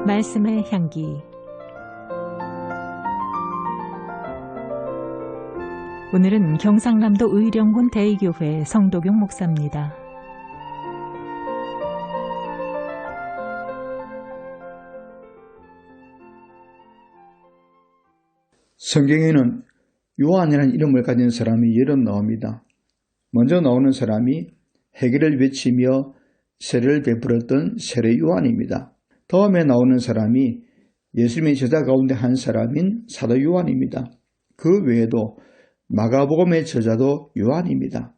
말씀의 향기. 오늘은 경상남도 의령군 대의교회 성도경 목사입니다. 성경에는 요한이라는 이름을 가진 사람이 여러 나옵니다. 먼저 나오는 사람이 회개를 외치며 세례를 베풀었던 세례 요한입니다. 다음에 나오는 사람이 예수님의 제자 가운데 한 사람인 사도 요한입니다. 그 외에도 마가복음의 저자도 요한입니다.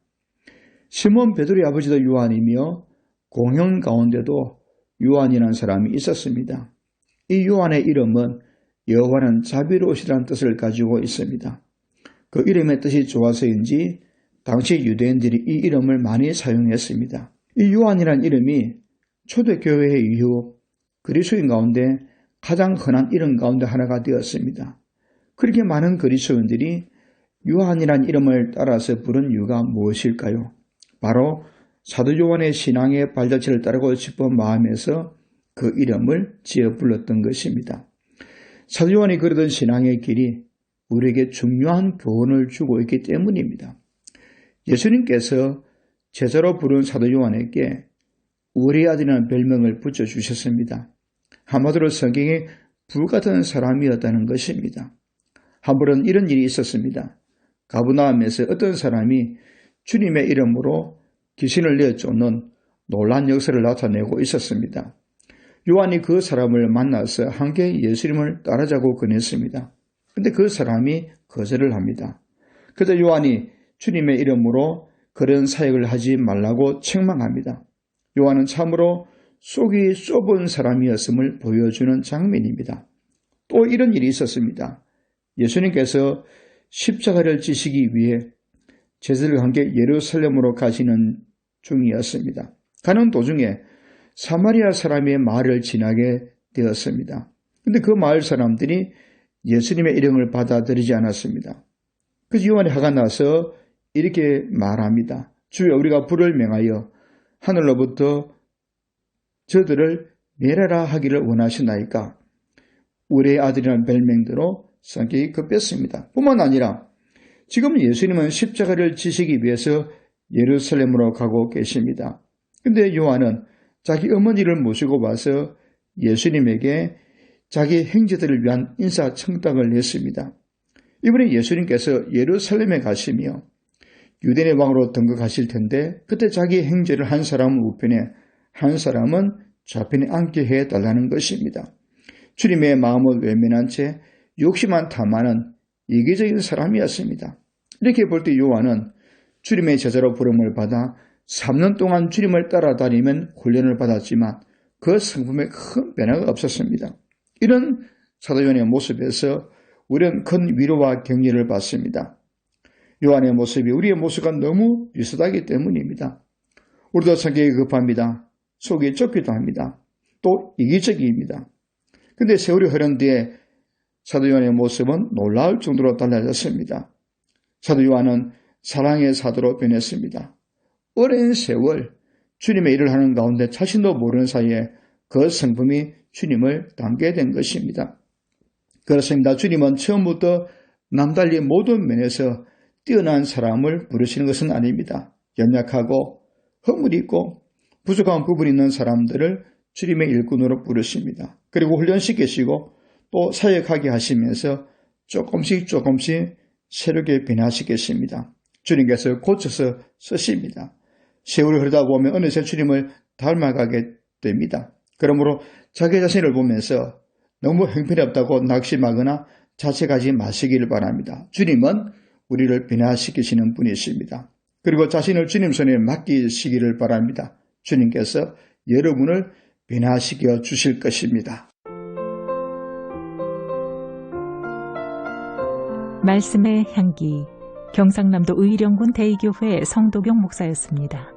시몬 베드로의 아버지도 요한이며 공형 가운데도 요한이라는 사람이 있었습니다. 이 요한의 이름은 여호와는 자비로우시라는 뜻을 가지고 있습니다. 그 이름의 뜻이 좋아서인지 당시 유대인들이 이 이름을 많이 사용했습니다. 이 요한이라는 이름이 초대교회 이후 그리스도인 가운데 가장 흔한 이름 가운데 하나가 되었습니다. 그렇게 많은 그리스도인들이 요한이라는 이름을 따라서 부른 이유가 무엇일까요? 바로 사도 요한의 신앙의 발자취를 따르고 싶은 마음에서 그 이름을 지어 불렀던 것입니다. 사도 요한이 그러던 신앙의 길이 우리에게 중요한 교훈을 주고 있기 때문입니다. 예수님께서 제자로 부른 사도 요한에게 우리 아들이라는 별명을 붙여주셨습니다. 한마디로 성경에 불같은 사람이었다는 것입니다. 한 번은 이런 일이 있었습니다. 가버나움에서 어떤 사람이 주님의 이름으로 귀신을 내쫓는 놀란 역사를 나타내고 있었습니다. 요한이 그 사람을 만나서 함께 예수님을 따르자고 권했습니다. 그런데 그 사람이 거절을 합니다. 그래서 요한이 주님의 이름으로 그런 사역을 하지 말라고 책망합니다. 요한은 참으로 속이 좁은 사람이었음을 보여주는 장면입니다. 또 이런 일이 있었습니다. 예수님께서 십자가를 지시기 위해 제자들과 함께 예루살렘으로 가시는 중이었습니다. 가는 도중에 사마리아 사람의 마을을 지나게 되었습니다. 그런데 그 마을 사람들이 예수님의 이름을 받아들이지 않았습니다. 그래서 요한이 화가 나서 이렇게 말합니다. 주여, 우리가 불을 명하여 하늘로부터 저들을 멸하라 하기를 원하시나이까? 우리의 아들이라는 별명대로 성격이 급했습니다. 뿐만 아니라 지금 예수님은 십자가를 지시기 위해서 예루살렘으로 가고 계십니다. 그런데 요한은 자기 어머니를 모시고 와서 예수님에게 자기 형제들을 위한 인사청탁을 했습니다. 이번에 예수님께서 예루살렘에 가시며 유대인의 왕으로 등극하실 텐데 그때 자기 형제를 한 사람은 우편에 한 사람은 좌편에 앉게 해달라는 것입니다. 주님의 마음을 외면한 채 욕심만 탐하는 이기적인 사람이었습니다. 이렇게 볼 때 요한은 주님의 제자로 부름을 받아 3년 동안 주님을 따라다니면 훈련을 받았지만 그 성품에 큰 변화가 없었습니다. 이런 사도 요한의 모습에서 우리는 큰 위로와 격려를 받습니다. 요한의 모습이 우리의 모습과 너무 비슷하기 때문입니다. 우리도 성격이 급합니다. 속이 좁기도 합니다. 또 이기적입니다. 그런데 세월이 흐른 뒤에 사도 요한의 모습은 놀라울 정도로 달라졌습니다. 사도 요한은 사랑의 사도로 변했습니다. 오랜 세월 주님의 일을 하는 가운데 자신도 모르는 사이에 그 성품이 주님을 닮게 된 것입니다. 그렇습니다. 주님은 처음부터 남달리 모든 면에서 뛰어난 사람을 부르시는 것은 아닙니다. 연약하고 허물이 있고 부족한 부분이 있는 사람들을 주님의 일꾼으로 부르십니다. 그리고 훈련시키시고 또 사역하게 하시면서 조금씩 새롭게 변화시키십니다. 주님께서 고쳐서 쓰십니다. 세월이 흐르다 보면 어느새 주님을 닮아가게 됩니다. 그러므로 자기 자신을 보면서 너무 형편없다고 낙심하거나 자책하지 마시기를 바랍니다. 주님은 우리를 변화시키시는 분이십니다. 그리고 자신을 주님 손에 맡기시기를 바랍니다. 주님께서 여러분을 변화시켜 주실 것입니다. 말씀의 향기. 경상남도 의령군 대의교회 성도경 목사였습니다.